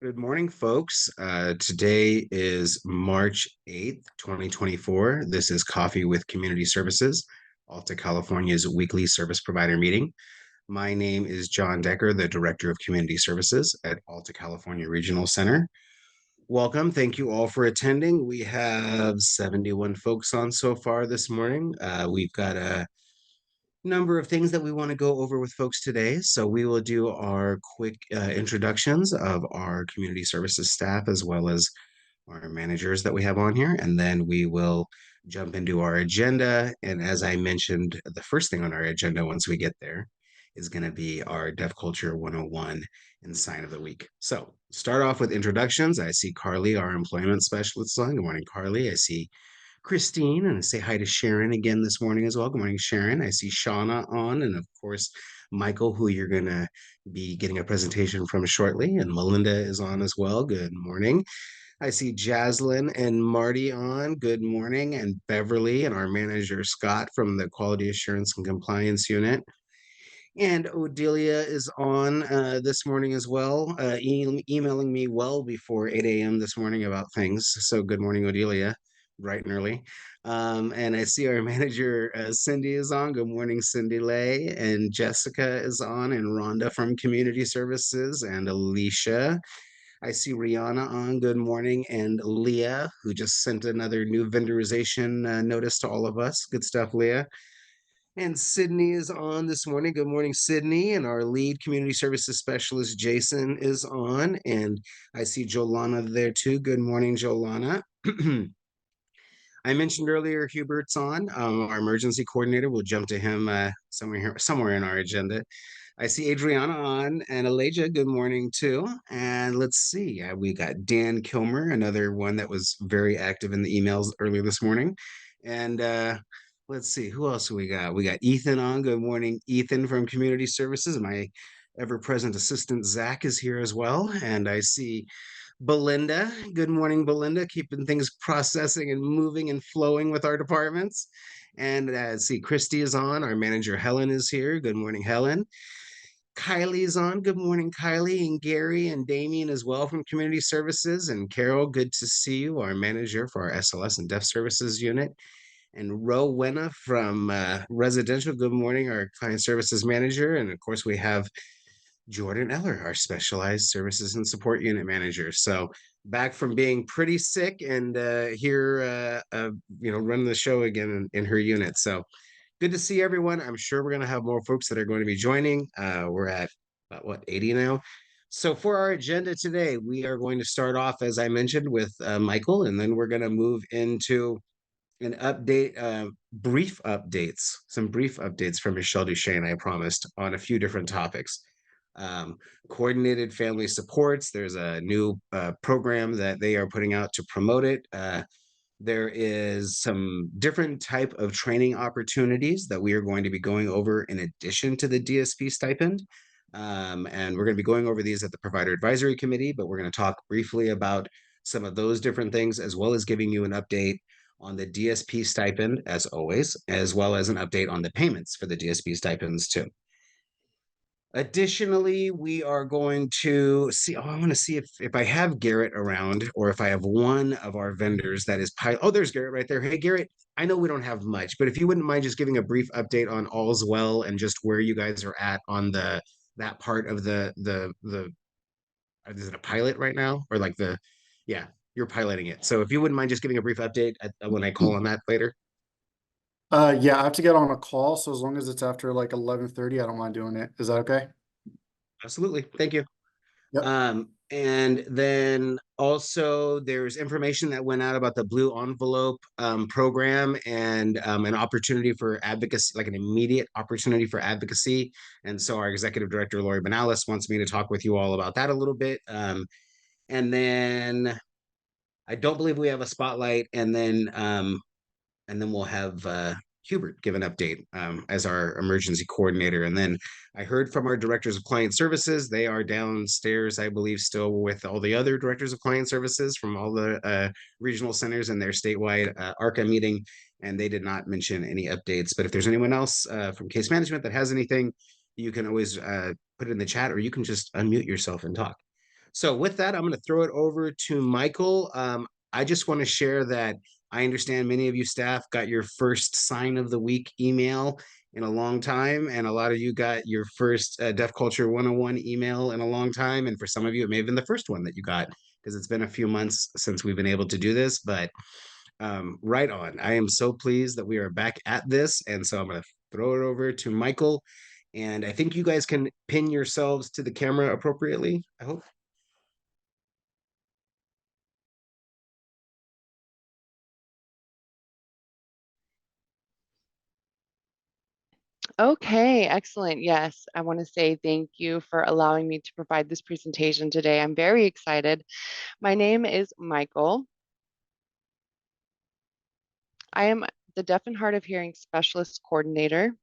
Good morning, folks. Today is March 8th, 2024. This is Coffee with Community Services, Alta California's weekly service provider meeting. My name is John Decker, the Director of Community Services at Alta California Regional Center. Welcome. Thank you all for attending. We have 71 folks on so far this morning. We've got a number of things that we want to go over with folks today. So we will do our quick introductions of our community services staff as well as our managers that we have on here. And then we will jump into our agenda. And as I mentioned, the first thing on our agenda once we get there is going to be our Deaf Culture 101 and Sign of the Week. So start off with introductions. I see Carly, our employment specialist on. Good morning, Carly. I see Christine, and I say hi to Sharon again this morning as well. Good morning, Sharon. I see Shauna on, and of course, Michael, who you're going to be getting a presentation from shortly, and Melinda is on as well. Good morning. I see Jaslyn and Marty on. Good morning. And Beverly and our manager, Scott, from the Quality Assurance and Compliance Unit. And Odelia is on this morning as well, emailing me well before 8 a.m. this morning about things. So good morning, Odelia, bright and early. And I see our manager, Cindy, is on. Good morning, Cindy Lay. And Jessica is on, and Rhonda from Community Services, and Alicia. I see Rihanna on. Good morning. And Leah, who just sent another new vendorization notice to all of us. Good stuff, Leah. And Sydney is on this morning. Good morning, Sydney. And our lead community services specialist, Jason, is on. And I see Jolana there too. Good morning, Jolana. I mentioned earlier Hubert's on, our emergency coordinator. We'll jump to him somewhere in our agenda. I see Adriana on and Elijah. Good morning too. And let's see, we got Dan Kilmer, another one that was very active in the emails earlier this morning. And let's see, who else we got? We got Ethan on. Good morning, Ethan from Community Services. My ever-present assistant Zach is here as well. And I see Belinda. Good morning, Belinda, keeping things processing and moving and flowing with our departments. And see, Christy is on. Our manager Helen is here. Good morning, Helen. Kylie's on. Good morning, Kylie, and Gary and Damien as well from Community Services. And Carol, good to see you, our manager for our SLS and Deaf Services unit. And Rowena from Residential. Good morning, our Client Services Manager. And of course, we have Jordan Eller, our Specialized Services and Support Unit Manager. So back from being pretty sick and here, running the show again in her unit. So good to see everyone. I'm sure we're going to have more folks that are going to be joining. We're at about, what, 80 now? So for our agenda today, we are going to start off, as I mentioned, with Michael, and then we're going to move into an update, some brief updates from Michelle Duchesne, I promised, on a few different topics. Coordinated family supports. There's a new program that they are putting out to promote it. There is some different type of training opportunities that we are going to be going over in addition to the DSP stipend. And we're going to be going over these at the Provider Advisory Committee, but we're going to talk briefly about some of those different things, as well as giving you an update on the DSP stipend, as always, as well as an update on the payments for the DSP stipends too. Additionally, we are going to see, I want to see if I have Garrett around or if I have one of our vendors that is oh, there's Garrett right there. Hey, Garrett, I know we don't have much, but if you wouldn't mind just giving a brief update on All's Well and just where you guys are at on that part of the is it a pilot right now? Or like yeah, you're piloting it. So if you wouldn't mind just giving a brief update when I call on that later. Yeah, I have to get on a call, so as long as it's after like 11:30, I don't mind doing it. Is that okay? Absolutely. Thank you. Yep. And then also there's information that went out about the Blue Envelope program and an opportunity for advocacy, like an immediate opportunity for advocacy. And so our executive director, Lori Benalis, wants me to talk with you all about that a little bit. And then I don't believe we have a spotlight. And then we'll have Hubert give an update as our emergency coordinator. And then I heard from our directors of client services. They are downstairs, I believe, still with all the other directors of client services from all the regional centers in their statewide ARCA meeting. And they did not mention any updates. But if there's anyone else from case management that has anything, you can always put it in the chat, or you can just unmute yourself and talk. So with that, I'm going to throw it over to Michael. I just want to share that I understand many of you staff got your first sign of the week email in a long time, and a lot of you got your first Deaf Culture 101 email in a long time. And for some of you, it may have been the first one that you got because it's been a few months since we've been able to do this. But right on. I am so pleased that we are back at this. And so I'm going to throw it over to Michael. And I think you guys can pin yourselves to the camera appropriately, I hope. Okay, excellent. Yes, I want to say thank you for allowing me to provide this presentation today. I'm very excited. My name is Michael. I am the Deaf and Hard of Hearing Specialist Coordinator,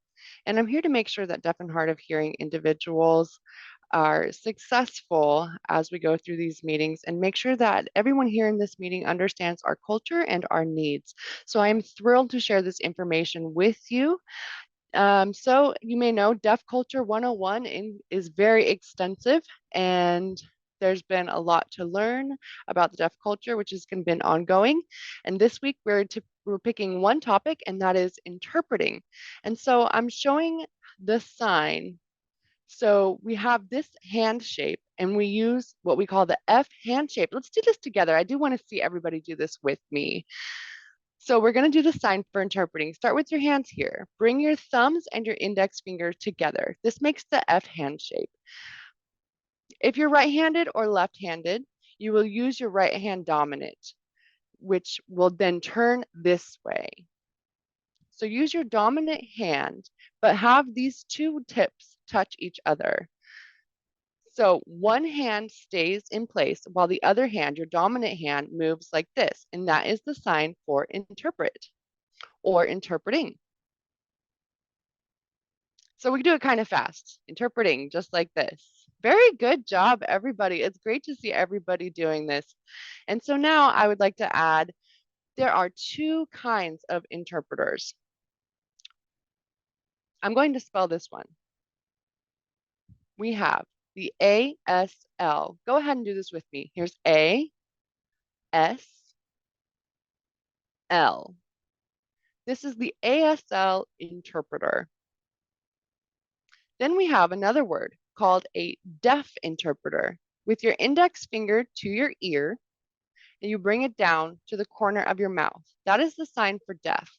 and I'm here to make sure that deaf and hard of hearing individuals are successful as we go through these meetings and make sure that everyone here in this meeting understands our culture and our needs. So I'm thrilled to share this information with you. So you may know Deaf Culture 101 is very extensive, and there's been a lot to learn about the deaf culture, which has been ongoing. And this week we're picking one topic, and that is interpreting. And so I'm showing the sign. So we have this hand shape, and we use what we call the F hand shape. Let's do this together. I do want to see everybody do this with me. So we're going to do the sign for interpreting. Start with your hands here. Bring your thumbs and your index finger together. This makes the F hand shape. If you're right-handed or left-handed, you will use your right hand dominant, which will then turn this way. So use your dominant hand, but have these two tips touch each other. So one hand stays in place while the other hand, your dominant hand, moves like this, and that is the sign for interpret or interpreting. So we do it kind of fast, interpreting just like this. Very good job, everybody. It's great to see everybody doing this. And so now I would like to add, there are two kinds of interpreters. I'm going to spell this one. We have the ASL. Go ahead and do this with me. Here's ASL. This is the ASL interpreter. Then we have another word called a deaf interpreter. With your index finger to your ear, and you bring it down to the corner of your mouth. That is the sign for deaf.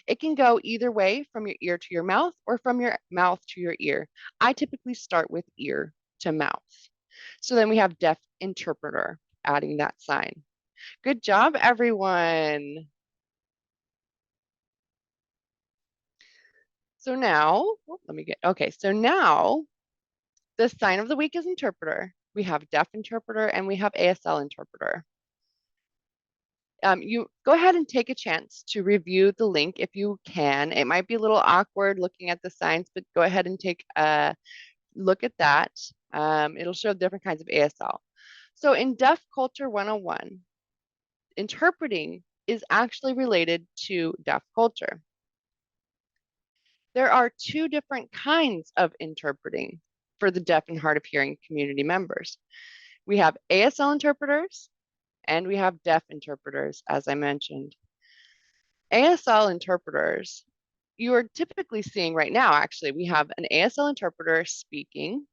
It can go either way, from your ear to your mouth or from your mouth to your ear. I typically start with ear to mouth. So then we have deaf interpreter, adding that sign. Good job, everyone. So now, okay, so now the sign of the week is interpreter. We have deaf interpreter and we have ASL interpreter. You go ahead and take a chance to review the link if you can. It might be a little awkward looking at the signs, but go ahead and take a look at that. It'll show different kinds of ASL. So in Deaf Culture 101, interpreting is actually related to deaf culture. There are two different kinds of interpreting for the deaf and hard of hearing community members. We have ASL interpreters and we have deaf interpreters, as I mentioned. ASL interpreters, you are typically seeing right now, actually, we have an ASL interpreter speaking.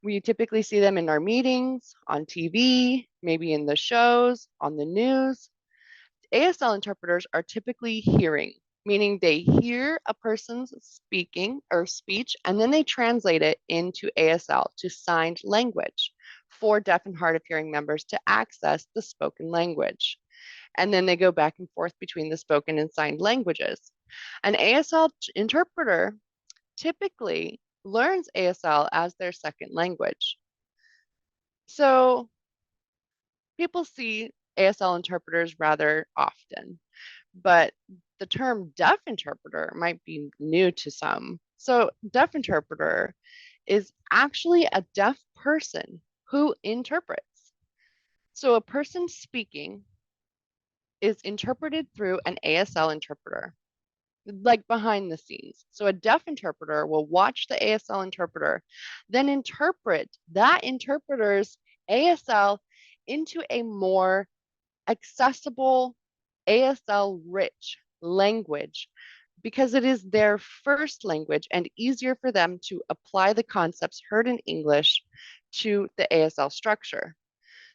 We typically see them in our meetings, on TV, maybe in the shows, on the news. ASL interpreters are typically hearing, meaning they hear a person's speaking or speech, and then they translate it into ASL, to signed language, for deaf and hard of hearing members to access the spoken language. And then they go back and forth between the spoken and signed languages. An ASL interpreter typically learns ASL as their second language. So people see ASL interpreters rather often, but the term deaf interpreter might be new to some. So deaf interpreter is actually a deaf person who interprets. So a person speaking is interpreted through an ASL interpreter, like behind the scenes. So a deaf interpreter will watch the ASL interpreter, then interpret that interpreter's ASL into a more accessible, ASL rich language because it is their first language and easier for them to apply the concepts heard in English to the ASL structure.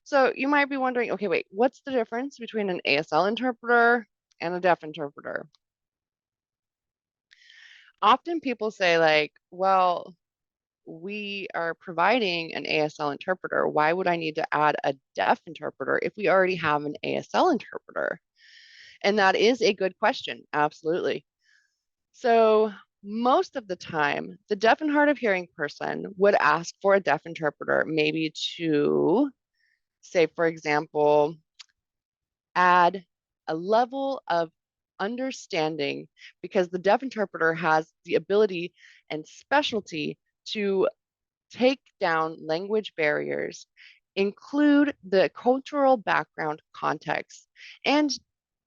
So you might be wondering, okay, wait, what's the difference between an ASL interpreter and a deaf interpreter? Often people say like, well, we are providing an ASL interpreter. Why would I need to add a deaf interpreter if we already have an ASL interpreter? And that is a good question, absolutely. So most of the time, the deaf and hard of hearing person would ask for a deaf interpreter, maybe to say, for example, add a level of understanding because the deaf interpreter has the ability and specialty to take down language barriers, include the cultural background context, and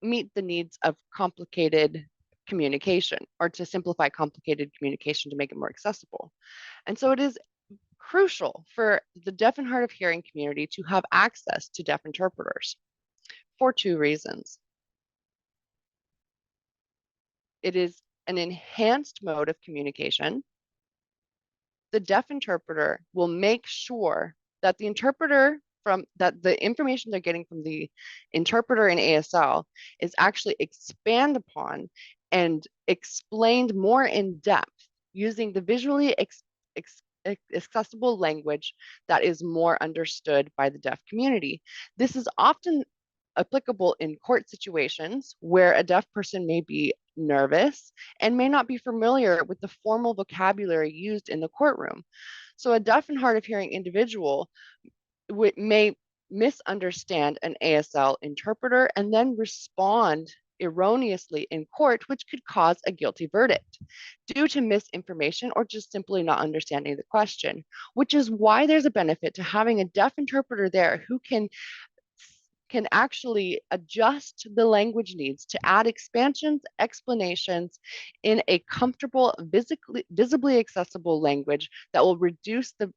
meet the needs of complicated communication or to simplify complicated communication to make it more accessible. And so it is crucial for the deaf and hard of hearing community to have access to deaf interpreters for two reasons. It is an enhanced mode of communication. The deaf interpreter will make sure that the interpreter that the information they're getting from the interpreter in ASL is actually expanded upon and explained more in depth using the visually accessible language that is more understood by the deaf community. This is often applicable in court situations where a deaf person may be nervous and may not be familiar with the formal vocabulary used in the courtroom. So a deaf and hard of hearing individual may misunderstand an ASL interpreter and then respond erroneously in court, which could cause a guilty verdict due to misinformation or just simply not understanding the question, which is why there's a benefit to having a deaf interpreter there who can actually adjust the language needs to add expansions, explanations in a comfortable, visibly accessible language that will reduce the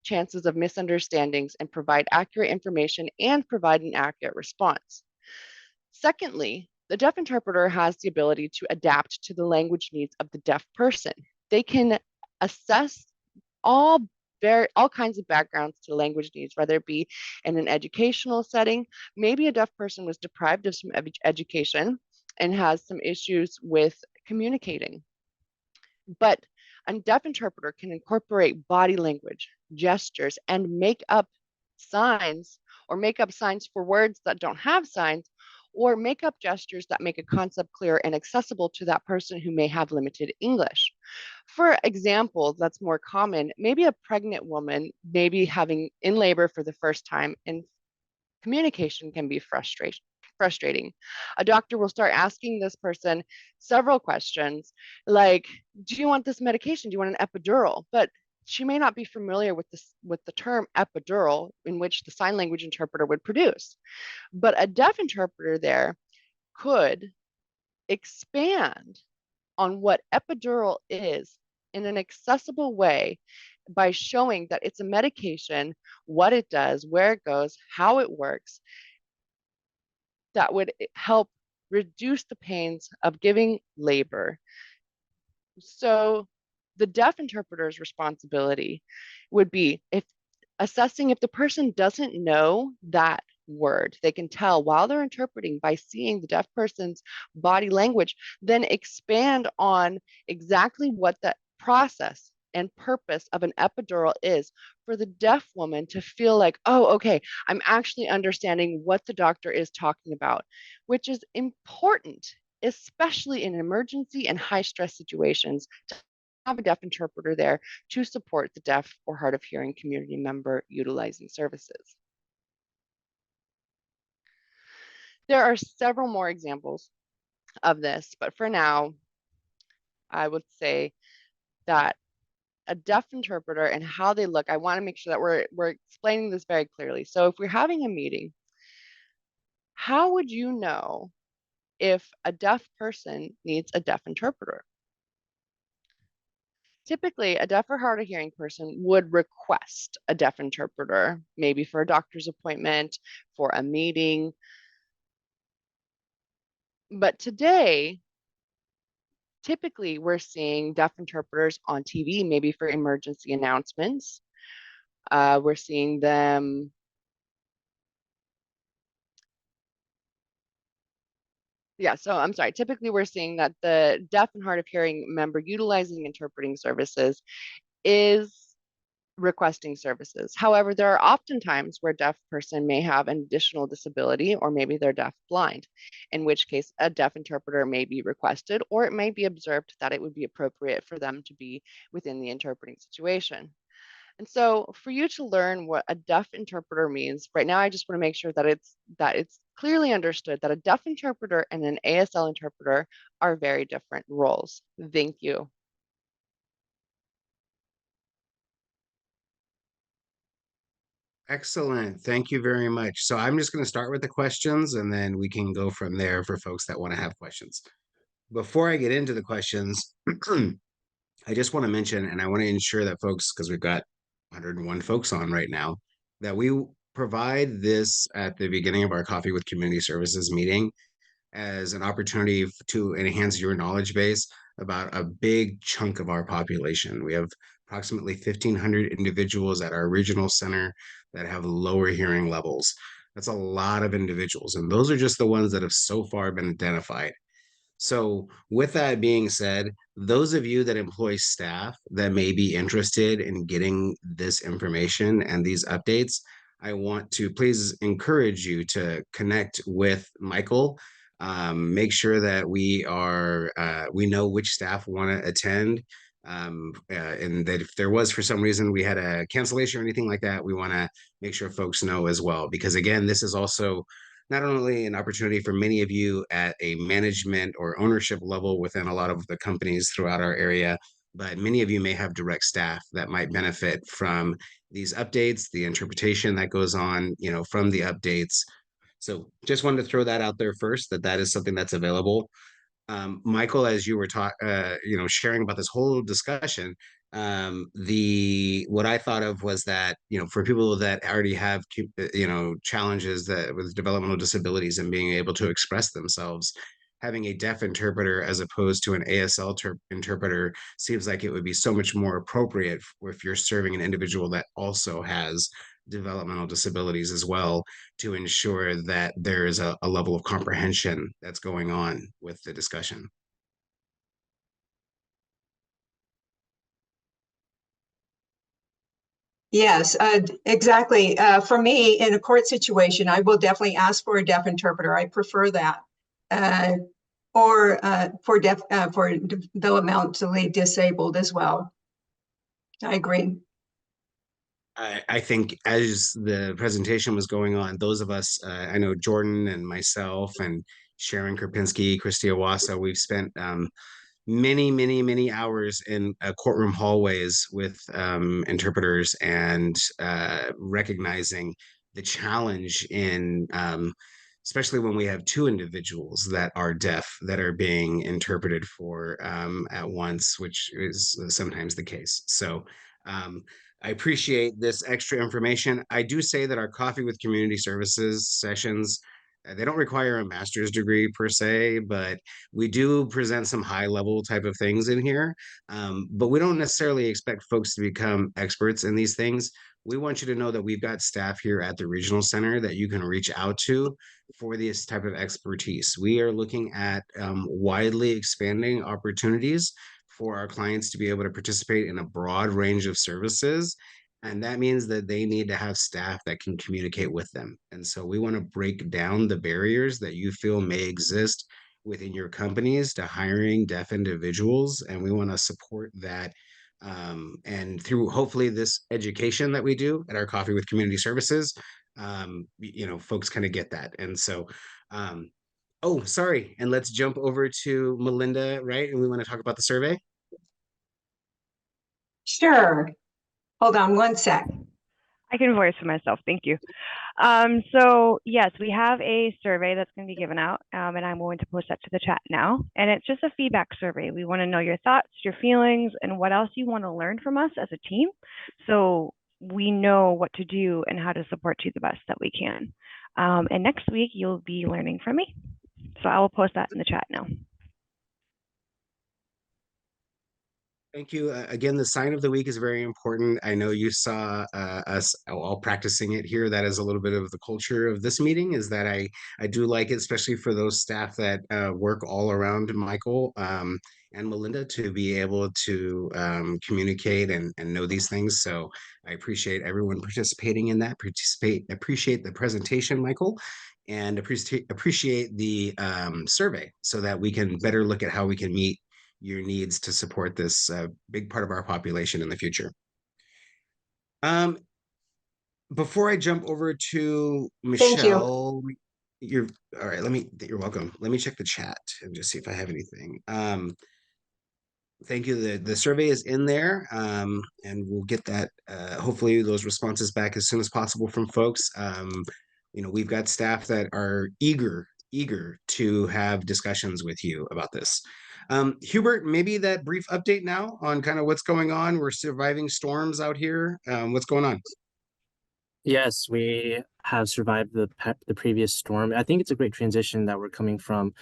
chances of misunderstandings and provide accurate information and provide an accurate response. Secondly, the deaf interpreter has the ability to adapt to the language needs of the deaf person. They can assess all kinds of backgrounds to language needs, whether it be in an educational setting. Maybe a deaf person was deprived of some education and has some issues with communicating. But a deaf interpreter can incorporate body language, gestures, and make up signs or make up signs for words that don't have signs or make up gestures that make a concept clear and accessible to that person who may have limited English. For example, that's more common, maybe a pregnant woman may be having in labor for the first time and communication can be frustrating. A doctor will start asking this person several questions like, do you want this medication? Do you want an epidural? But she may not be familiar with the term epidural in which the sign language interpreter would produce. But a deaf interpreter there could expand on what epidural is in an accessible way by showing that it's a medication, what it does, where it goes, how it works, that would help reduce the pains of giving labor. So the deaf interpreter's responsibility would be if assessing if the person doesn't know that word, they can tell while they're interpreting by seeing the deaf person's body language, then expand on exactly what that process and purpose of an epidural is for the deaf woman to feel like, oh, okay, I'm actually understanding what the doctor is talking about, which is important, especially in emergency and high stress situations, to have a deaf interpreter there to support the deaf or hard of hearing community member utilizing services. There are several more examples of this, but for now, I would say that a deaf interpreter and how they look, I want to make sure that we're explaining this very clearly. So if we're having a meeting, how would you know if a deaf person needs a deaf interpreter? Typically, a deaf or hard of hearing person would request a deaf interpreter, maybe for a doctor's appointment, for a meeting. But today, typically we're seeing deaf interpreters on TV, maybe for emergency announcements. We're seeing them so I'm sorry. Typically, we're seeing that the deaf and hard of hearing member utilizing interpreting services is requesting services. However, there are often times where a deaf person may have an additional disability, or maybe they're deaf blind, in which case a deaf interpreter may be requested, or it may be observed that it would be appropriate for them to be within the interpreting situation. And so for you to learn what a deaf interpreter means, right now I just want to make sure that it's clearly understood that a deaf interpreter and an ASL interpreter are very different roles. Thank you. Excellent. Thank you very much. So I'm just going to start with the questions and then we can go from there for folks that want to have questions. Before I get into the questions, I just want to mention, and I want to ensure that folks, because we've got 101 folks on right now, that we provide this at the beginning of our Coffee with Community Services meeting as an opportunity to enhance your knowledge base about a big chunk of our population. We have approximately 1,500 individuals at our regional center that have lower hearing levels. That's a lot of individuals, and those are just the ones that have so far been identified. So, with that being said, those of you that employ staff that may be interested in getting this information and these updates, I want to please encourage you to connect with Michael. Make sure that we know which staff want to attend, and that if there was for some reason we had a cancellation or anything like that, we want to make sure folks know as well. Because again, this is also not only an opportunity for many of you at a management or ownership level within a lot of the companies throughout our area, but many of you may have direct staff that might benefit from these updates, the interpretation that goes on, from the updates. So just wanted to throw that out there first, that is something that's available. Michael, as you were sharing about this whole discussion, the what I thought of was that, for people that already have, challenges that with developmental disabilities and being able to express themselves, having a deaf interpreter as opposed to an ASL interpreter seems like it would be so much more appropriate if you're serving an individual that also has developmental disabilities as well, to ensure that there is a level of comprehension that's going on with the discussion. Yes, exactly. For me, in a court situation, I will definitely ask for a deaf interpreter. I prefer that. Or for developmentally disabled as well. I agree. I think as the presentation was going on, those of us, I know Jordan and myself and Sharon Krupinski, Christy Awasa, we've spent many, many, many hours in courtroom hallways with interpreters and recognizing the challenge in, especially when we have two individuals that are deaf that are being interpreted for at once, which is sometimes the case. So I appreciate this extra information. I do say that our Coffee with Community Services sessions, they don't require a master's degree per se, but we do present some high level type of things in here. But we don't necessarily expect folks to become experts in these things. We want you to know that we've got staff here at the regional center that you can reach out to for this type of expertise. We are looking at widely expanding opportunities for our clients to be able to participate in a broad range of services. And that means that they need to have staff that can communicate with them. And so we want to break down the barriers that you feel may exist within your companies to hiring deaf individuals. And we want to support that. And through hopefully this education that we do at our Coffee with Community Services, folks kind of get that. And so, oh, sorry. And let's jump over to Melinda, right? And we want to talk about the survey. Sure. Hold on one sec. I can voice for myself. Thank you. So yes, we have a survey that's going to be given out, and I'm going to post that to the chat now. And it's just a feedback survey. We want to know your thoughts, your feelings, and what else you want to learn from us as a team, so we know what to do and how to support you the best that we can. And next week you'll be learning from me. So I will post that in the chat now. Thank you. Again, the sign of the week is very important. I know you saw us all practicing it here. That is a little bit of the culture of this meeting, is that I do like it, especially for those staff that work all around Michael and Melinda, to be able to communicate and know these things. So I appreciate everyone participating in that. Appreciate the presentation, Michael, and appreciate the survey, so that we can better look at how we can meet your needs to support this big part of our population in the future. Before I jump over to Thank you. Michelle, you're all right. You're welcome. Let me check the chat and just see if I have anything. Thank you. The survey is in there, and we'll get that, hopefully those responses back as soon as possible from folks. We've got staff that are eager to have discussions with you about this. Hubert, maybe that brief update now on kind of what's going on. We're surviving storms out here. What's going on? Yes, we have survived the previous storm. I think it's a great transition that we're coming from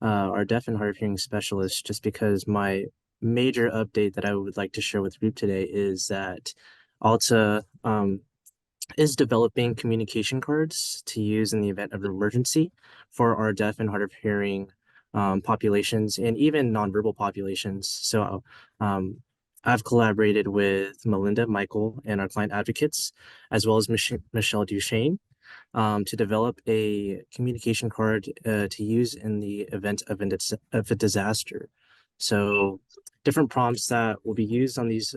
our deaf and hard of hearing specialist, just because my major update that I would like to share with the group today is that Alta is developing communication cards to use in the event of an emergency for our deaf and hard of hearing populations, and even nonverbal populations. So I've collaborated with Melinda, Michael, and our client advocates, as well as Michelle Duchesne, to develop a communication card to use in the event of a disaster. So different prompts that will be used on these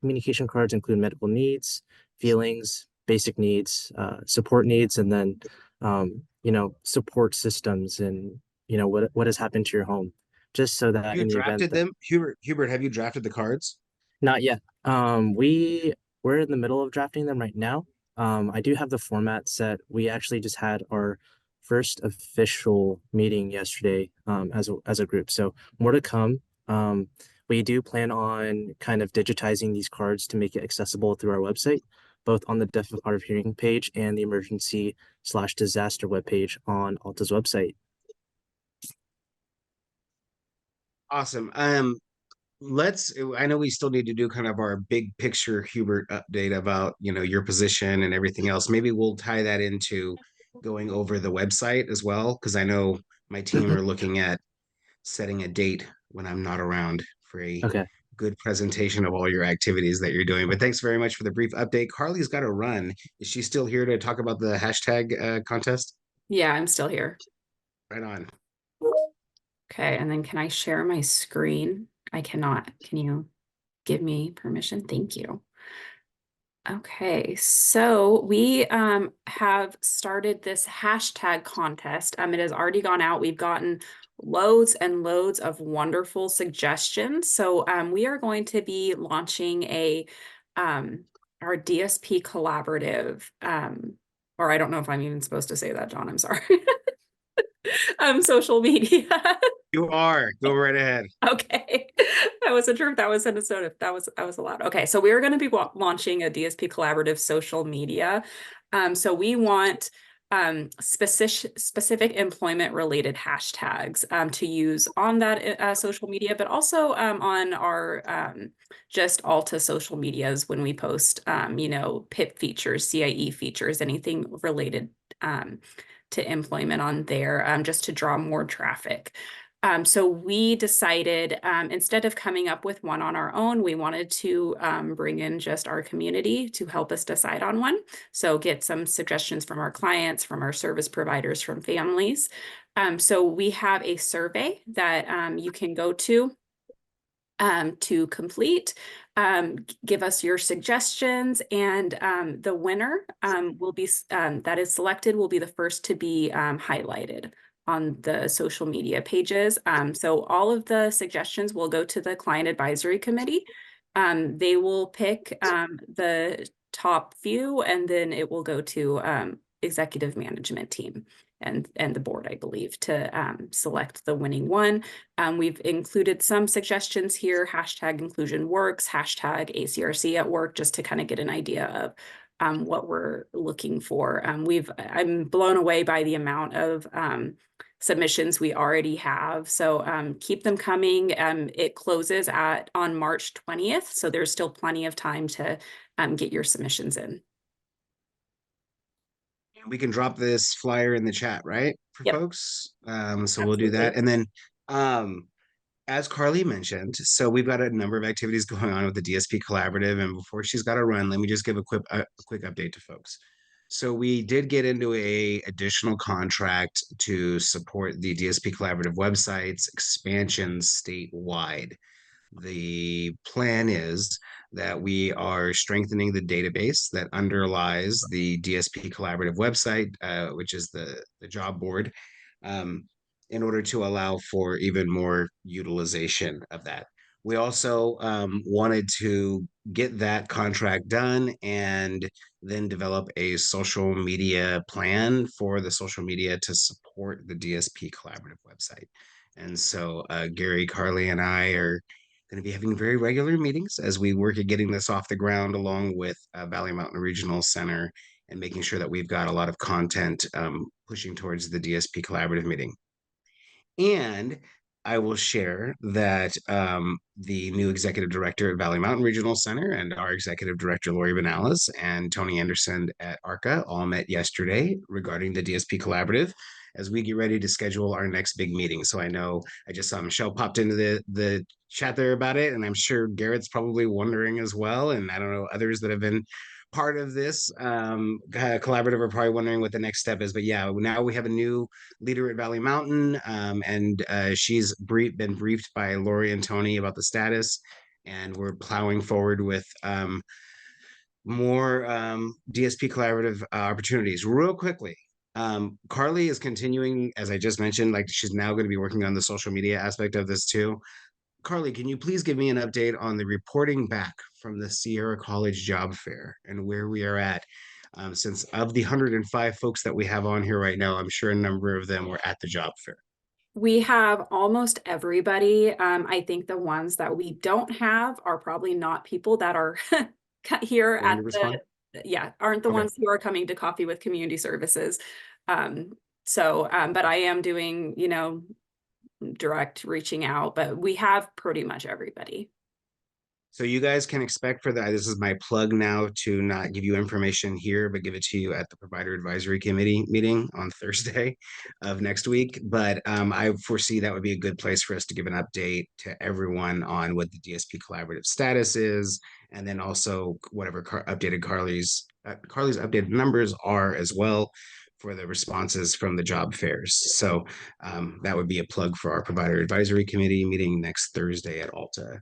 communication cards include medical needs, feelings, basic needs, support needs, and then support systems, and what has happened to your home, just so that Have you in the event drafted that, them, Hubert? Have you drafted the cards? not yet. We're in the middle of drafting them right now. I do have the format set. We actually just had our first official meeting yesterday as a group, so more to come. We do plan on kind of digitizing these cards to make it accessible through our website, both on the deaf and hard of hearing page and the emergency/disaster webpage on Alta's website. Awesome. I know we still need to do kind of our big picture Hubert update about, your position and everything else. Maybe we'll tie that into going over the website as well, because I know my team are looking at setting a date when I'm not around for a Okay. good presentation of all your activities that you're doing. But thanks very much for the brief update. Carly's got to run. Is she still here to talk about the hashtag contest? Yeah, I'm still here. Right on. Okay, and then can I share my screen? I cannot. Can you give me permission? Thank you. Okay, so we have started this hashtag contest. It has already gone out. We've gotten loads and loads of wonderful suggestions. So we are going to be launching our DSP collaborative, or I don't know if I'm even supposed to say that, John, I'm sorry. Social media. You are. Go right ahead. Okay. I wasn't sure if that was if that was allowed. Okay, so we are going to be launching a DSP collaborative social media. So we want specific employment related hashtags to use on that social media, but also on our just Alta social medias when we post PIP features, CIE features, anything related to employment on there, just to draw more traffic. So we decided, instead of coming up with one on our own, we wanted to bring in just our community to help us decide on one. So get some suggestions from our clients, from our service providers, from families. So we have a survey that you can go to complete, give us your suggestions, and the winner will be that is selected will be the first to be highlighted on the social media pages. So all of the suggestions will go to the client advisory committee. They will pick the top few, and then it will go to executive management team and the board, I believe, to select the winning one. We've included some suggestions here, hashtag inclusion works, hashtag ACRC at work, just to kind of get an idea of what we're looking for. I'm blown away by the amount of submissions we already have. So keep them coming. It closes on March 20th. So there's still plenty of time to get your submissions in. We can drop this flyer in the chat, right, for Yep. folks? So we'll do that. Absolutely. And then, as Carly mentioned, so we've got a number of activities going on with the DSP Collaborative. And before she's got to run, let me just give a quick update to folks. So we did get into a additional contract to support the DSP Collaborative website's expansion statewide. The plan is that we are strengthening the database that underlies the DSP Collaborative website, which is the job board, in order to allow for even more utilization of that. We also wanted to get that contract done and then develop a social media plan for the social media to support the DSP Collaborative website. And so Gary, Carly, and I are going to be having very regular meetings as we work at getting this off the ground, along with Valley Mountain Regional Center, and making sure that we've got a lot of content pushing towards the DSP Collaborative meeting. And I will share that the new executive director at Valley Mountain Regional Center and our executive director, Lori Benales, and Tony Anderson at ARCA all met yesterday regarding the DSP Collaborative as we get ready to schedule our next big meeting. So I know I just saw Michelle popped into the chat there about it, and I'm sure Garrett's probably wondering as well. And I don't know, others that have been part of this collaborative are probably wondering what the next step is. But yeah, now we have a new leader at Valley Mountain, and she's been briefed by Lori and Tony about the status, and we're plowing forward with more DSP collaborative opportunities. Real quickly, Carly is continuing, as I just mentioned, like she's now going to be working on the social media aspect of this too. Carly, can you please give me an update on the reporting back from the Sierra College Job Fair and where we are at? Since of the 105 folks that we have on here right now, I'm sure a number of them were at the job fair. We have almost everybody. I think the ones that we don't have are probably not people that are here at aren't the ones who are coming to Coffee with Community Services. But I am doing, direct reaching out, but we have pretty much everybody. So you guys can expect for that. This is my plug now to not give you information here, but give it to you at the Provider Advisory Committee meeting on Thursday of next week. But I foresee that would be a good place for us to give an update to everyone on what the DSP Collaborative status is, and then also whatever updated Carly's updated numbers are as well for the responses from the job fairs. So that would be a plug for our Provider Advisory Committee meeting next Thursday at Alta.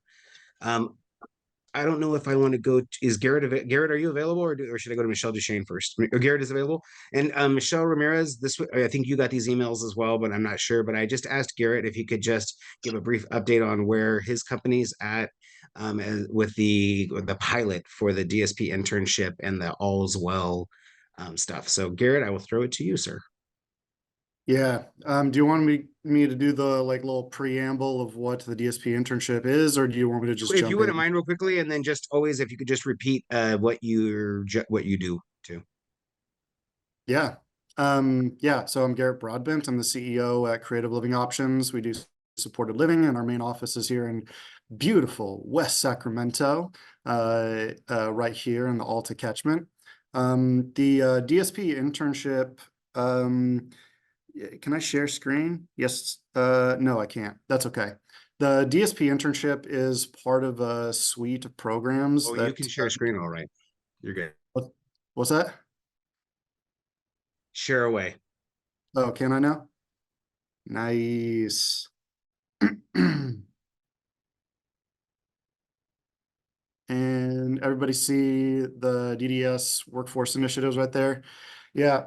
I don't know if I want to go. Is Garrett? Garrett, are you available, or should I go to Michelle Duchesne first? Garrett is available, and Michelle Ramirez. I think you got these emails as well, but I'm not sure. But I just asked Garrett if he could just give a brief update on where his company's at with the pilot for the DSP internship and the All's Well stuff. So Garrett, I will throw it to you, sir. Yeah. Do you want me to do the little preamble of what the DSP internship is, or do you want me to just If jump you wouldn't in? mind real quickly, and then just always, if you could just repeat what you do too. Yeah. So I'm Garrett Broadbent. I'm the CEO at Creative Living Options. We do supported living, and our main office is here in beautiful West Sacramento, right here in the Alta catchment. The DSP internship, can I share screen? Yes. No, I can't. That's okay. The DSP internship is part of a suite of programs. Oh, you can share screen all right. You're good. What's that? Share away. Oh, can I now? Nice. And everybody see the DDS workforce initiatives right there? Yeah.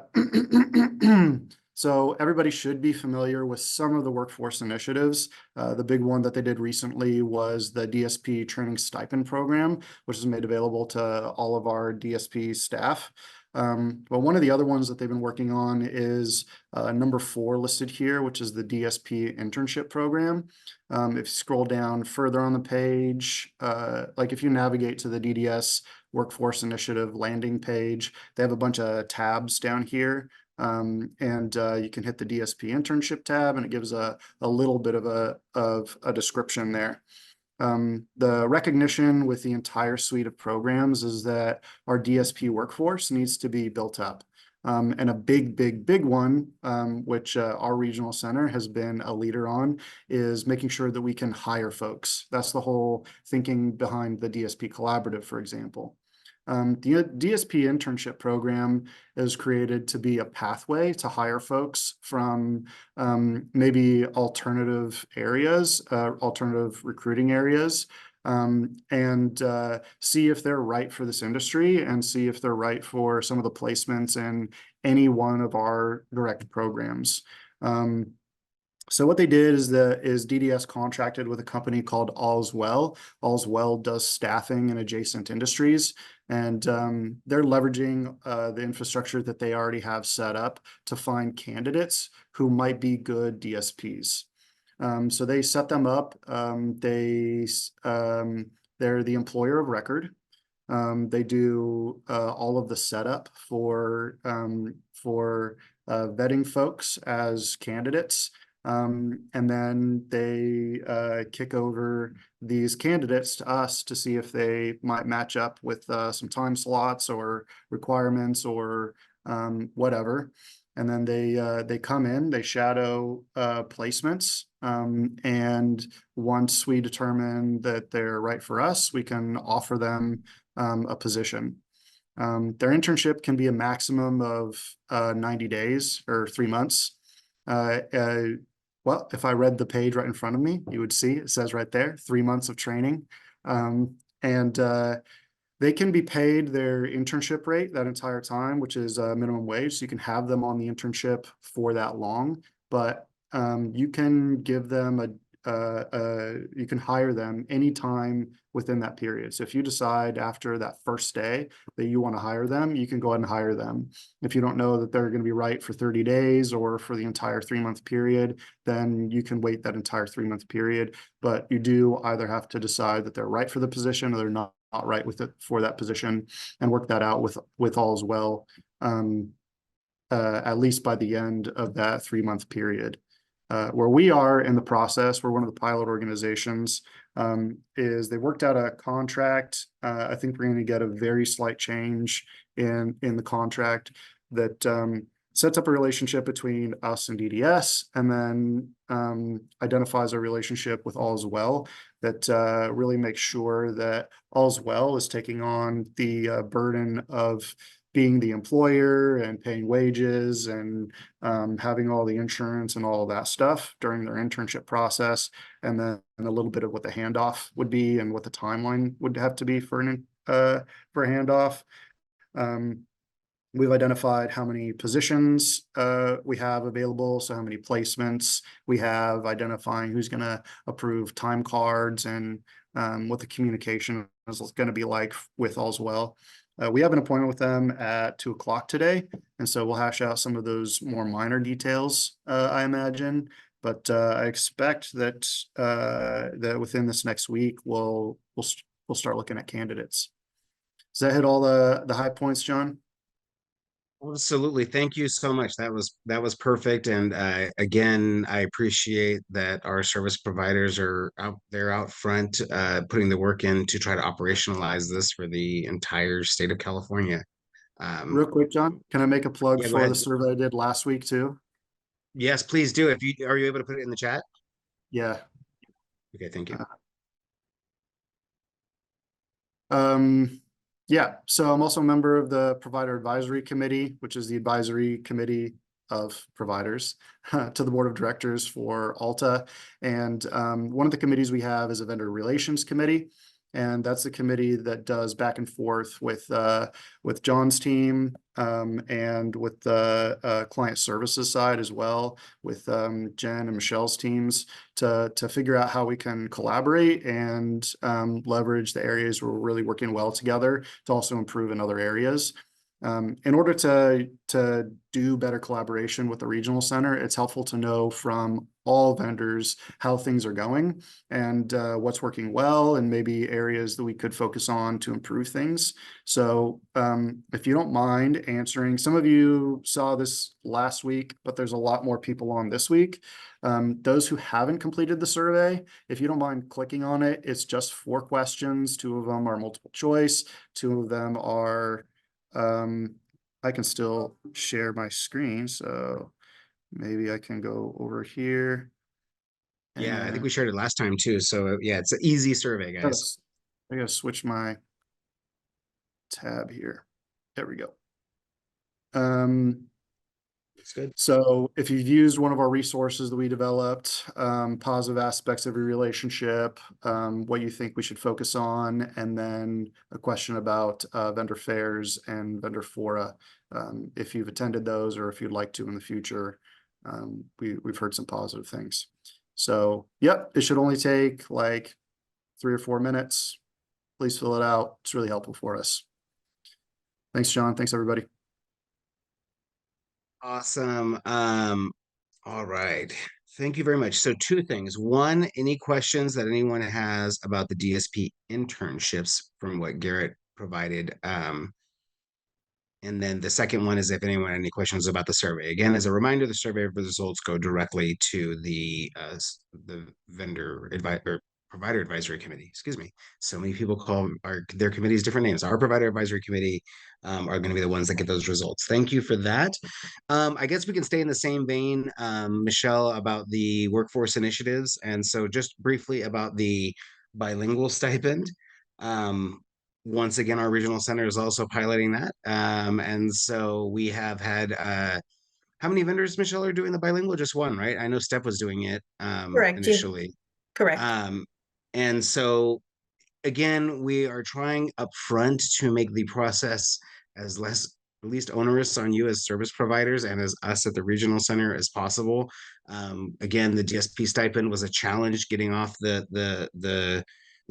So everybody should be familiar with some of the workforce initiatives. The big one that they did recently was the DSP training stipend program, which is made available to all of our DSP staff. But one of the other ones that they've been working on is number 4 listed here, which is the DSP internship program. If you scroll down further on the page, like if you navigate to the DDS Workforce Initiative landing page, they have a bunch of tabs down here. And you can hit the DSP internship tab, and it gives a little bit of a description there. The recognition with the entire suite of programs is that our DSP workforce needs to be built up. And a big one, which our regional center has been a leader on, is making sure that we can hire folks. That's the whole thinking behind the DSP Collaborative, for example. The DSP internship program is created to be a pathway to hire folks from maybe alternative areas, alternative recruiting areas, and see if they're right for this industry and see if they're right for some of the placements in any one of our direct programs. So what they did is DDS contracted with a company called All's Well. All's Well does staffing in adjacent industries, and they're leveraging the infrastructure that they already have set up to find candidates who might be good DSPs. So they set them up. They're the employer of record. They do all of the setup for vetting folks as candidates. And then they kick over these candidates to us to see if they might match up with some time slots or requirements or whatever. And then they come in, they shadow placements, and once we determine that they're right for us, we can offer them a position. Their internship can be a maximum of 90 days or 3 months. Well, if I read the page right in front of me, you would see it says right there, 3 months of training. And they can be paid their internship rate that entire time, which is minimum wage. So you can have them on the internship for that long, but you can give them you can hire them anytime within that period. So if you decide after that first day that you want to hire them, you can go ahead and hire them. If you don't know that they're going to be right for 30 days or for the entire 3-month period, then you can wait that entire 3-month period. But you do either have to decide that they're right for the position or they're not right with it for that position, and work that out with All's Well, at least by the end of that 3-month period. Where we are in the process, we're one of the pilot organizations, is they worked out a contract. I think we're going to get a very slight change in the contract that sets up a relationship between us and DDS, and then identifies a relationship with All's Well that really makes sure that All's Well is taking on the burden of being the employer and paying wages and having all the insurance and all of that stuff during their internship process, and then a little bit of what the handoff would be and what the timeline would have to be for a handoff. We've identified how many positions we have available, so how many placements we have, identifying who's going to approve time cards and what the communication is going to be like with All's Well. We have an appointment with them at 2 o'clock today, and so we'll hash out some of those more minor details, I imagine. But I expect that that within this next week we'll start looking at candidates. Does that hit all the high points, John? Absolutely. Thank you so much. That was perfect. And again, I appreciate that our service providers are out front, putting the work in to try to operationalize this for the entire state of California. Real quick, John, can I make a plug Yeah, go for ahead. the survey I did last week too? Yes, please do. Are you able to put it in the chat? Yeah. Okay, thank you. Yeah, so I'm also a member of the Provider Advisory Committee, which is the advisory committee of providers to the board of directors for Alta. And one of the committees we have is a vendor relations committee. And that's the committee that does back and forth with John's team and with the client services side as well, with Jen and Michelle's teams to figure out how we can collaborate and leverage the areas where we're really working well together to also improve in other areas. In order to do better collaboration with the regional center, it's helpful to know from all vendors how things are going and what's working well, and maybe areas that we could focus on to improve things. So if you don't mind answering, some of you saw this last week, but there's a lot more people on this week. Those who haven't completed the survey, if you don't mind clicking on it, it's just 4 questions. 2 of them are multiple choice. 2 of them are, I can still share my screen, so maybe I can go over here. Yeah, I think and- we shared it last time too. So yeah, it's an easy survey, guys. I gotta switch my tab here. There we go. It's good. So if you've used one of our resources that we developed, positive aspects of your relationship, what you think we should focus on, and then a question about vendor fairs and vendor fora, if you've attended those or if you'd like to in the future. We've heard some positive things. So, yep, it should only take like 3 or 4 minutes. Please fill it out. It's really helpful for us. Thanks, John. Thanks, everybody. Awesome. All right. Thank you very much. So 2 things. One, any questions that anyone has about the DSP internships from what Garrett provided? And then the second one is if anyone had any questions about the survey. Again, as a reminder, the survey results go directly to the vendor advisor provider advisory committee. Excuse me. So many people call their committees different names. Our provider advisory committee are going to be the ones that get those results. Thank you for that. I guess we can stay in the same vein, Michelle, about the workforce initiatives. And so just briefly about the bilingual stipend. Once again, our regional center is also piloting that. And so we have had, how many vendors, Michelle, are doing the bilingual? Just one, right? I know Steph was doing it Correct. initially. Correct. And so again, we are trying upfront to make the process as least onerous on you as service providers and as us at the regional center as possible. Again, the DSP stipend was a challenge getting off the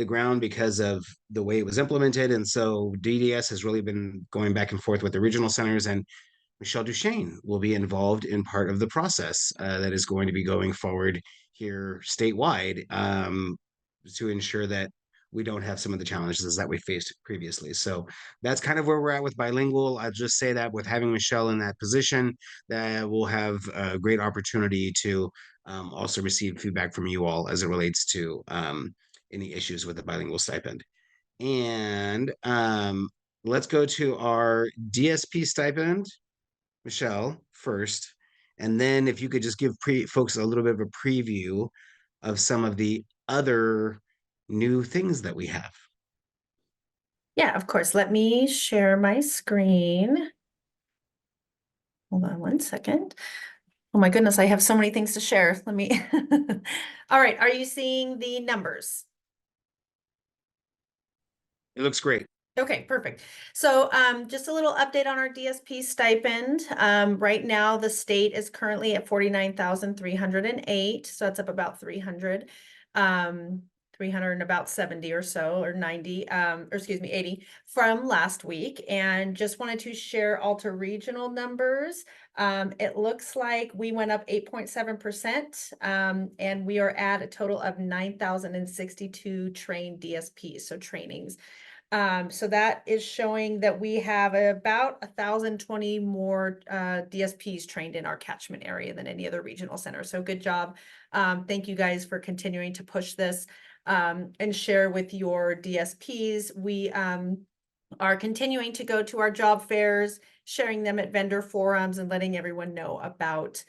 ground because of the way it was implemented. And so DDS has really been going back and forth with the regional centers, and Michelle Duchesne will be involved in part of the process that is going to be going forward here statewide to ensure that we don't have some of the challenges that we faced previously. So that's kind of where we're at with bilingual. I'll just say that with having Michelle in that position, that we'll have a great opportunity to also receive feedback from you all as it relates to any issues with the bilingual stipend. And let's go to our DSP stipend, Michelle, first. And then if you could just give folks a little bit of a preview of some of the other new things that we have. Yeah, of course. Let me share my screen. Hold on 1 second. Oh my goodness, I have so many things to share. Let me. All right, are you seeing the numbers? It looks great. Okay, perfect. So just a little update on our DSP stipend. Right now, the state is currently at 49,308. So that's up about 300. 300 and about 70 or so, or 90, or excuse me, 80 from last week. And just wanted to share Alta regional numbers. It looks like we went up 8.7%, and we are at a total of 9,062 trained DSPs, so trainings. So that is showing that we have about 1,020 more DSPs trained in our catchment area than any other regional center. So good job. Thank you guys for continuing to push this and share with your DSPs. We are continuing to go to our job fairs, sharing them at vendor forums, and letting everyone know about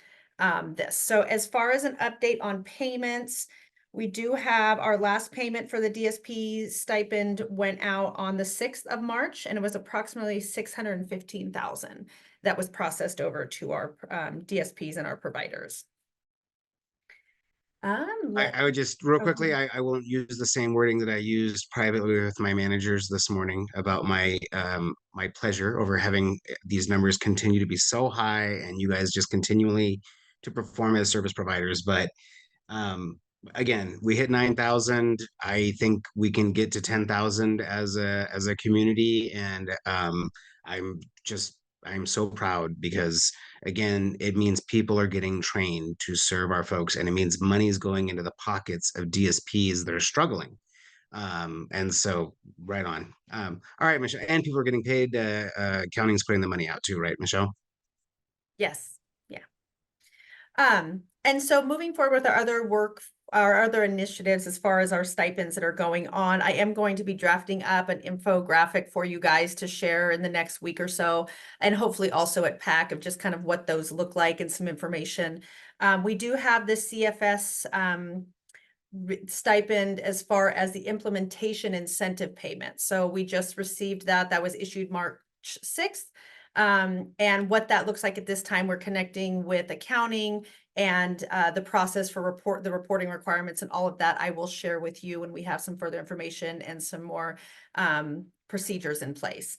this. So as far as an update on payments, we do have our last payment for the DSP stipend went out on the 6th of March, and it was approximately 615,000 that was processed over to our DSPs and our providers. I would just real quickly, I won't use the same wording that I used privately with my managers this morning about my my pleasure over having these numbers continue to be so high and you guys just continually to perform as service providers. But again, we hit 9,000. I think we can get to 10,000 as a community, and I'm so proud because again, it means people are getting trained to serve our folks, and it means money is going into the pockets of DSPs that are struggling. And so right on. All right, Michelle, and people are getting paid. Accounting's putting the money out too, right, Michelle? Yes, yeah. And so moving forward with our other work, our other initiatives as far as our stipends that are going on, I am going to be drafting up an infographic for you guys to share in the next week or so, and hopefully also at PAC of just kind of what those look like and some information. We do have the CFS stipend as far as the implementation incentive payment. So we just received that. That was issued March 6th. And what that looks like at this time, we're connecting with accounting and the process for the reporting requirements and all of that I will share with you when we have some further information and some more procedures in place.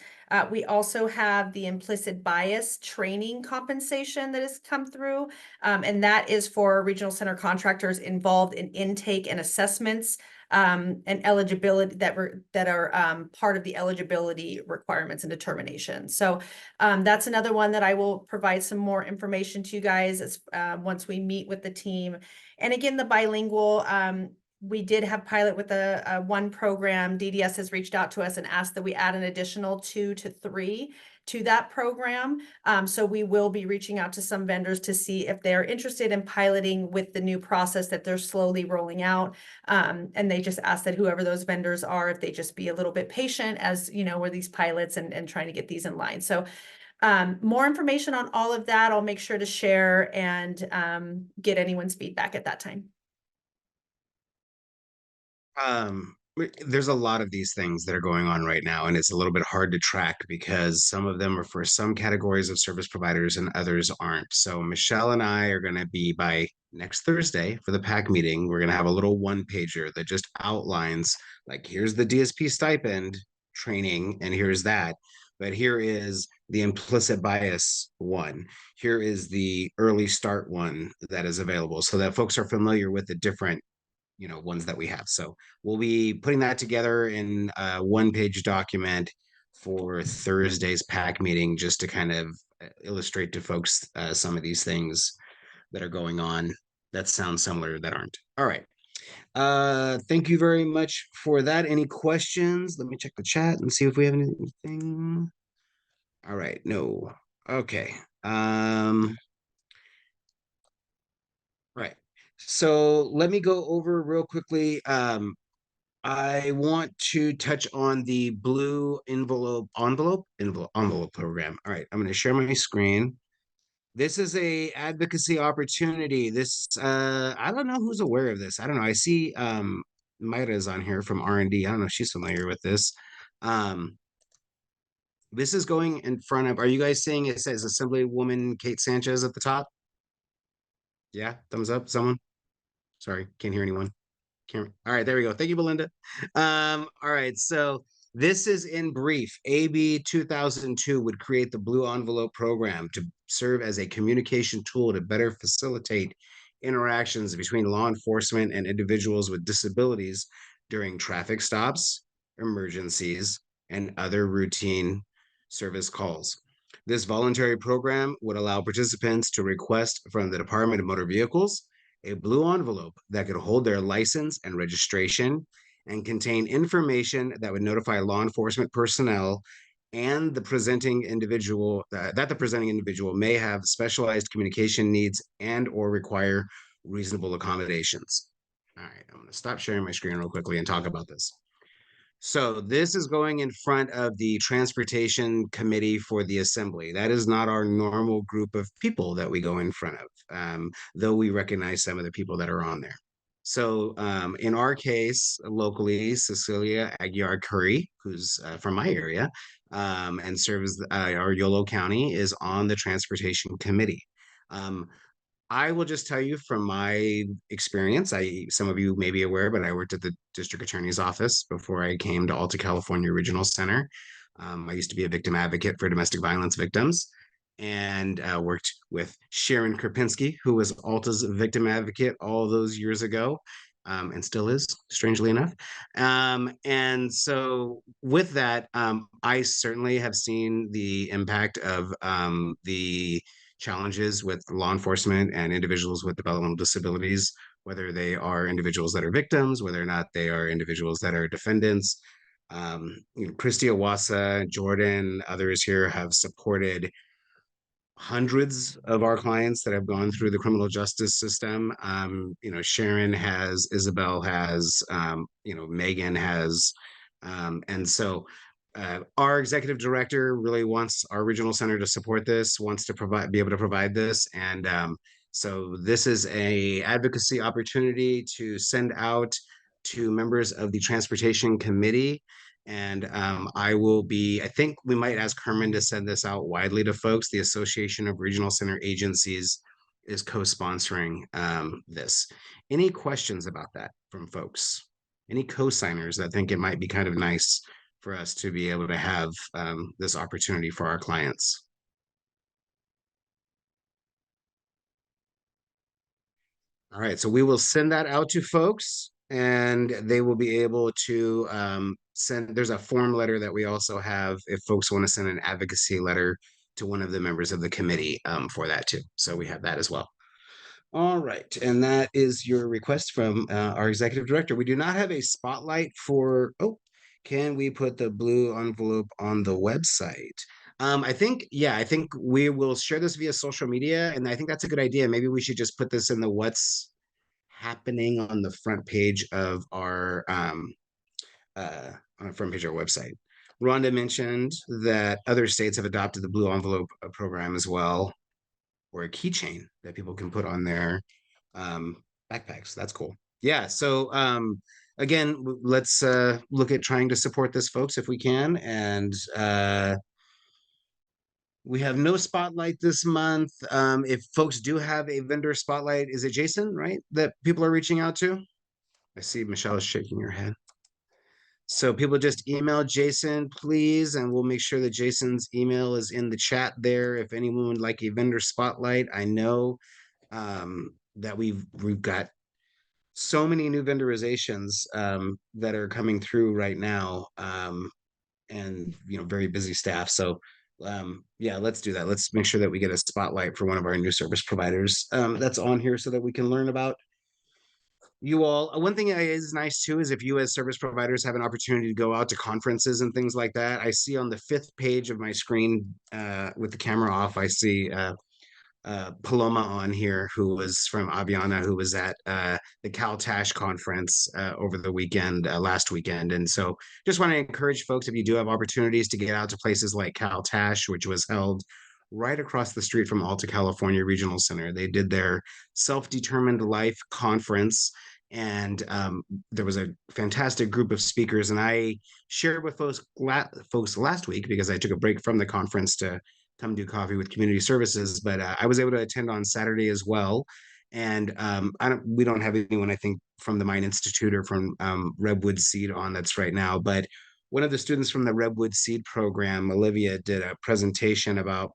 We also have the implicit bias training compensation that has come through, and that is for regional center contractors involved in intake and assessments and eligibility that are part of the eligibility requirements and determination. So that's another one that I will provide some more information to you guys as once we meet with the team. And again, the bilingual, we did have pilot with a one program. DDS has reached out to us and asked that we add an additional 2 to 3 to that program. So we will be reaching out to some vendors to see if they're interested in piloting with the new process that they're slowly rolling out. And they just ask that whoever those vendors are, if they just be a little bit patient as, you know, we're these pilots and trying to get these in line. So more information on all of that, I'll make sure to share and get anyone's feedback at that time. There's a lot of these things that are going on right now, and it's a little bit hard to track because some of them are for some categories of service providers and others aren't. So Michelle and I are going to be, by next Thursday for the PAC meeting, we're going to have a little one pager that just outlines, like, here's the DSP stipend training and here's that. But here is the implicit bias one. Here is the early start one that is available so that folks are familiar with the different ones that we have. So we'll be putting that together in a one-page document for Thursday's PAC meeting, just to kind of illustrate to folks some of these things that are going on that sound similar that aren't. All right. Thank you very much for that. Any questions? Let me check the chat and see if we have anything. All right. No. Okay. Right. So let me go over real quickly. I want to touch on the blue envelope program. All right, I'm going to share my screen. This is a advocacy opportunity. This I don't know who's aware of this. I don't know. I see Mayra's on here from R&D. I don't know if she's familiar with this. This is going in front of, are you guys seeing it says Assemblywoman Kate Sanchez at the top? Yeah, thumbs up, someone? Sorry, can't hear anyone. All right, there we go. Thank you, Belinda. All right, so this is in brief. AB 2002 would create the Blue Envelope program to serve as a communication tool to better facilitate interactions between law enforcement and individuals with disabilities during traffic stops, emergencies, and other routine service calls. This voluntary program would allow participants to request from the Department of Motor Vehicles a blue envelope that could hold their license and registration and contain information that would notify law enforcement personnel and the presenting individual that the presenting individual may have specialized communication needs and or require reasonable accommodations. All right, I'm going to stop sharing my screen real quickly and talk about this. So this is going in front of the Transportation Committee for the Assembly. That is not our normal group of people that we go in front of, though we recognize some of the people that are on there. So in our case, locally, Cecilia Aguiar Curry, who's from my area and serves our Yolo County, is on the Transportation Committee. I will just tell you from my experience, some of you may be aware, but I worked at the district attorney's office before I came to Alta California Regional Center. I used to be a victim advocate for domestic violence victims and worked with Sharon Krupinski, who was Alta's victim advocate all those years ago. and still is, strangely enough. And so with that, I certainly have seen the impact of the challenges with law enforcement and individuals with developmental disabilities, whether they are individuals that are victims, whether or not they are individuals that are defendants. Christy Owasa, Jordan, others here have supported hundreds of our clients that have gone through the criminal justice system. Sharon has, Isabel has, Megan has. And so our executive director really wants our regional center to support this, wants to be able to provide this. And so this is a advocacy opportunity to send out to members of the transportation committee. And I think we might ask Herman to send this out widely to folks. The Association of Regional Center Agencies is co-sponsoring this. Any questions about that from folks? Any co-signers that think it might be kind of nice for us to be able to have this opportunity for our clients? All right, so we will send that out to folks and they will be able to send, there's a form letter that we also have if folks want to send an advocacy letter to one of the members of the committee for that too. So we have that as well. All right, and that is your request from our executive director. We do not have a spotlight for, can we put the blue envelope on the website? I think we will share this via social media, and I think that's a good idea. Maybe we should just put this in the what's happening on the front page of our on the front page of our website. Rhonda mentioned that other states have adopted the blue envelope program as well, or a keychain that people can put on their backpacks. That's cool. Yeah. So again, let's look at trying to support this, folks, if we can. And we have no spotlight this month. If folks do have a vendor spotlight, is it Jason, right, that people are reaching out to? I see Michelle is shaking her head. So people just email Jason, please, and we'll make sure that Jason's email is in the chat there. If anyone would like a vendor spotlight, I know that we've got so many new vendorizations that are coming through right now, and very busy staff. So yeah, let's do that. Let's make sure that we get a spotlight for one of our new service providers that's on here so that we can learn about you all. One thing is nice too is if you as service providers have an opportunity to go out to conferences and things like that. I see on the 5th page of my screen with the camera off, I see Paloma on here, who was from Aviana, who was at the CalTASH conference over the weekend, last weekend. And so just want to encourage folks, if you do have opportunities to get out to places like CalTASH, which was held right across the street from Alta California Regional Center. They did their Self-Determined Life conference, and there was a fantastic group of speakers. And I shared with folks last week, because I took a break from the conference to come do coffee with community services, but I was able to attend on Saturday as well. And we don't have anyone, I think, from the Mine Institute or from Redwood Seed on that's right now, but one of the students from the Redwood Seed program, Olivia, did a presentation about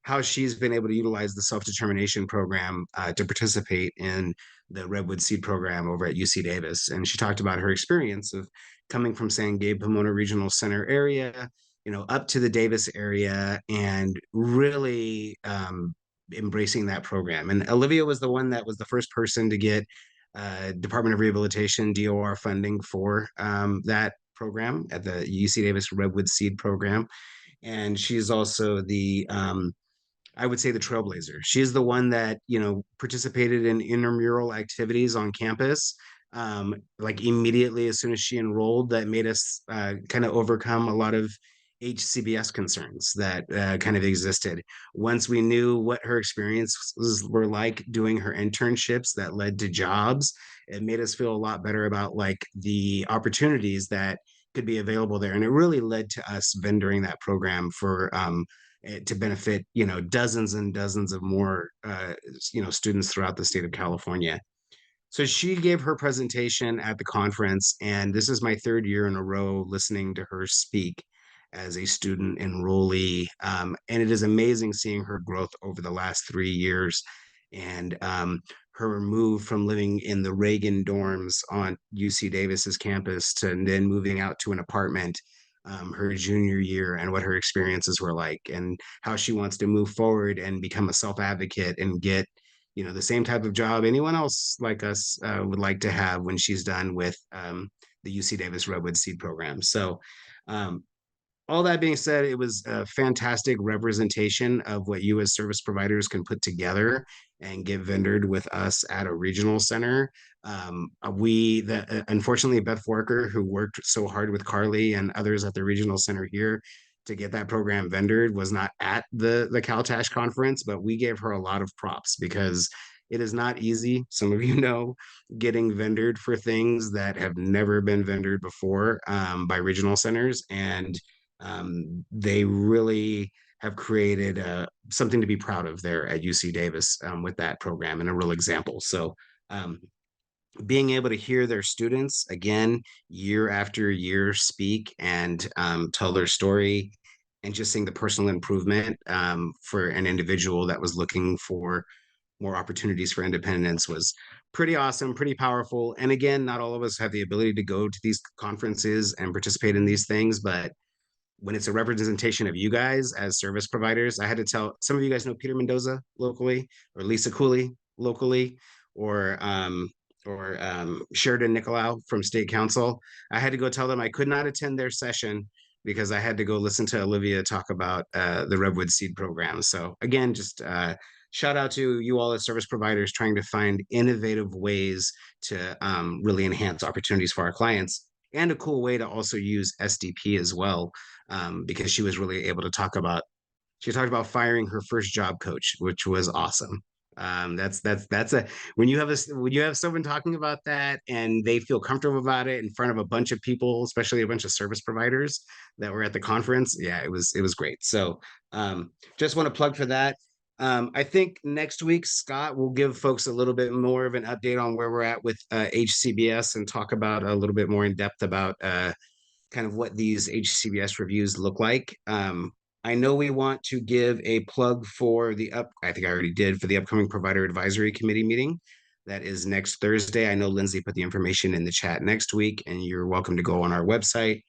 how she's been able to utilize the self-determination program to participate in the Redwood Seed program over at UC Davis. And she talked about her experience of coming from San Gabe Pomona Regional Center area, up to the Davis area, and really embracing that program. And Olivia was the one that was the first person to get Department of Rehabilitation, DOR funding for that program at the UC Davis Redwood Seed program. And she's also the I would say the trailblazer. She's the one that, participated in intramural activities on campus, like immediately as soon as she enrolled, that made us kind of overcome a lot of HCBS concerns that kind of existed. Once we knew what her experiences were like doing her internships that led to jobs, it made us feel a lot better about like the opportunities that could be available there. And it really led to us vendoring that program for to benefit dozens and dozens of more students throughout the state of California. So she gave her presentation at the conference, and this is my 3rd year in a row listening to her speak as a student enrollee, and it is amazing seeing her growth over the last 3 years. and her move from living in the Reagan dorms on UC Davis's campus to then moving out to an apartment her junior year, and what her experiences were like, and how she wants to move forward and become a self-advocate and get, you know, the same type of job anyone else like us would like to have when she's done with the UC Davis Redwood Seed Program. So all that being said, it was a fantastic representation of what you as service providers can put together and get vendored with us at a regional center. Unfortunately, Beth Worker, who worked so hard with Carly and others at the regional center here to get that program vendored, was not at the CalTASH conference, but we gave her a lot of props because it is not easy. Some of you know, getting vendored for things that have never been vendored before by regional centers. And they really have created something to be proud of there at UC Davis with that program, and a real example. So being able to hear their students again year after year speak and tell their story, and just seeing the personal improvement for an individual that was looking for more opportunities for independence was pretty awesome, pretty powerful. And again, not all of us have the ability to go to these conferences and participate in these things, but when it's a representation of you guys as service providers, I had to tell some of you guys know Peter Mendoza locally, or Lisa Cooley locally, or Sheridan Nicolau from State Council. I had to go tell them I could not attend their session because I had to go listen to Olivia talk about the Redwood Seed Program. So again, just shout out to you all as service providers trying to find innovative ways to really enhance opportunities for our clients, and a cool way to also use SDP as well, because she was really able to talk about, she talked about firing her first job coach, which was awesome. That's a, when you have someone talking about that and they feel comfortable about it in front of a bunch of people, especially a bunch of service providers that were at the conference. Yeah, it was great. So just want to plug for that. I think next week, Scott will give folks a little bit more of an update on where we're at with HCBS, and talk about a little bit more in depth about kind of what these HCBS reviews look like. I know we want to give a plug for I think I already did, for the upcoming Provider Advisory Committee meeting. That is next Thursday. I know Lindsay put the information in the chat next week, and you're welcome to go on our website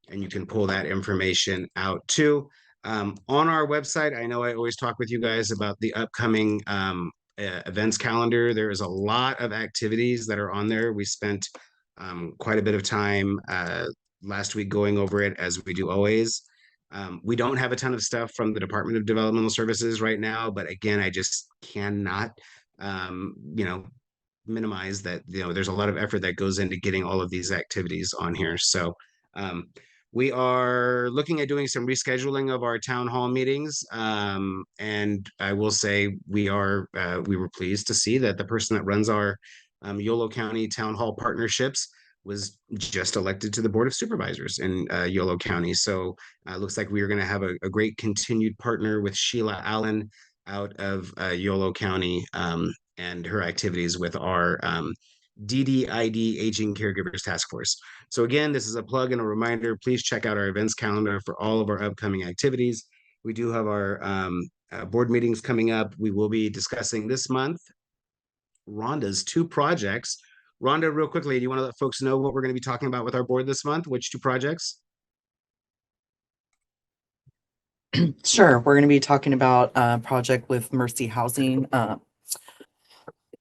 and you can pull that information out too. On our website, I know I always talk with you guys about the upcoming events calendar. There is a lot of activities that are on there. We spent quite a bit of time last week going over it, as we do always. We don't have a ton of stuff from the Department of Developmental Services right now, but again, I just cannot, minimize that. There's a lot of effort that goes into getting all of these activities on here. So we are looking at doing some rescheduling of our town hall meetings. And I will say we were pleased to see that the person that runs our Yolo County Town Hall Partnerships was just elected to the Board of Supervisors in Yolo County. So it looks like we are going to have a great continued partner with Sheila Allen out of Yolo County, and her activities with our DDID Aging Caregivers Task Force. So again, this is a plug and a reminder. Please check out our events calendar for all of our upcoming activities. We do have our board meetings coming up. We will be discussing this month Rhonda's 2 projects. Rhonda, real quickly, do you want to let folks know what we're going to be talking about with our board this month? Which 2 projects? Sure. We're going to be talking about a project with Mercy Housing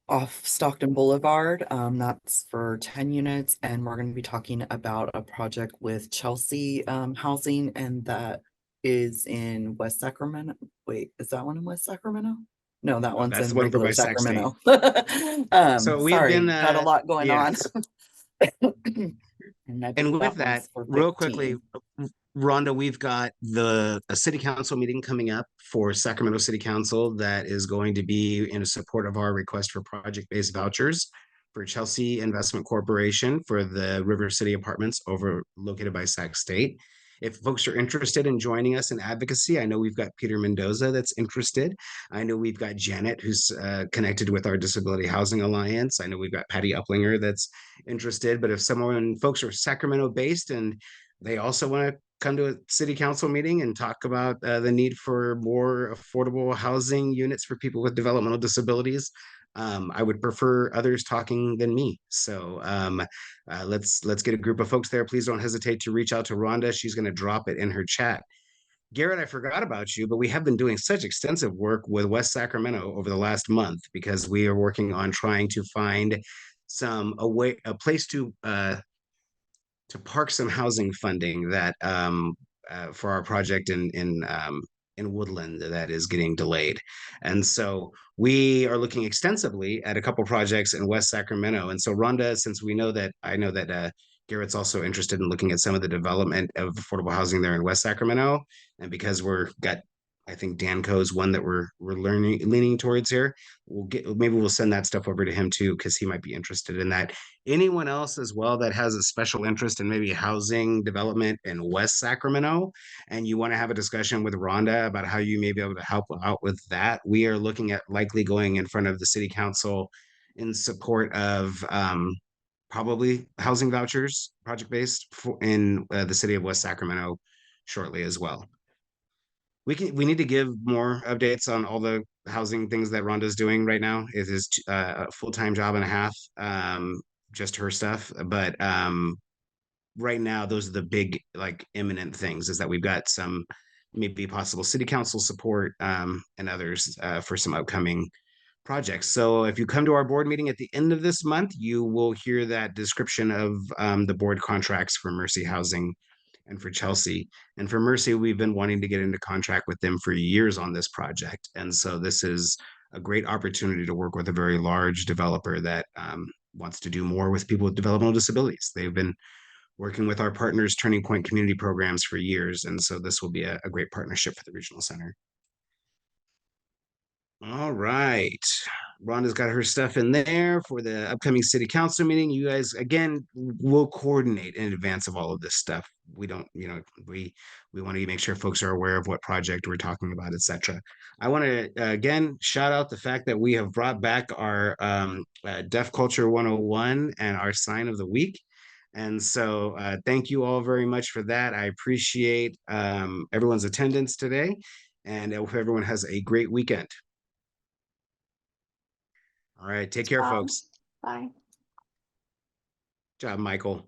off Stockton Boulevard. That's for 10 units. And we're going to be talking about a project with Chelsea Housing, and that is in West Sacramento. Wait, is that one in West Sacramento? No, that one's that's in the one for regular West Sac State. Sacramento. So we've sorry, been had a lot going yes. on. And with that, real quickly, Rhonda, we've got a city council meeting coming up for Sacramento City Council that is going to be in support of our request for project-based vouchers for Chelsea Investment Corporation for the River City Apartments located by Sac State. If folks are interested in joining us in advocacy, I know we've got Peter Mendoza that's interested. I know we've got Janet, who's connected with our Disability Housing Alliance. I know we've got Patty Uplinger that's interested. But if folks are Sacramento based and they also want to come to a city council meeting and talk about the need for more affordable housing units for people with developmental disabilities. I would prefer others talking than me. So let's get a group of folks there. Please don't hesitate to reach out to Rhonda. She's going to drop it in her chat. Garrett, I forgot about you, but we have been doing such extensive work with West Sacramento over the last month because we are working on trying to find a place to park some housing funding that for our project in Woodland that is getting delayed. And so we are looking extensively at a couple projects in West Sacramento. And so Rhonda, since I know that Garrett's also interested in looking at some of the development of affordable housing there in West Sacramento. And because I think Danco's one that we're leaning towards here. Maybe we'll send that stuff over to him too, because he might be interested in that. Anyone else as well that has a special interest in maybe housing development in West Sacramento, and you want to have a discussion with Rhonda about how you may be able to help out with that, we are looking at likely going in front of the city council in support of probably housing vouchers, project-based in the city of West Sacramento shortly as well. We need to give more updates on all the housing things that Rhonda's doing right now. It is a full-time job and a half, just her stuff. But right now, those are the big, like, imminent things, is that we've got some maybe possible city council support and others for some upcoming projects. So if you come to our board meeting at the end of this month, you will hear that description of the board contracts for Mercy Housing and for Chelsea. And for Mercy, we've been wanting to get into contract with them for years on this project. And so this is a great opportunity to work with a very large developer that wants to do more with people with developmental disabilities. They've been working with our partners, Turning Point Community Programs, for years. And so this will be a great partnership for the Regional Center. All right. Rhonda's got her stuff in there for the upcoming city council meeting. You guys, again, will coordinate in advance of all of this stuff. We don't, we want to make sure folks are aware of what project we're talking about, etc. I want to, again, shout out the fact that we have brought back our Deaf Culture 101 and our sign of the week. And so thank you all very much for that. I appreciate everyone's attendance today, and I hope everyone has a great weekend. All right. Take care, folks. Bye. Good job, Michael.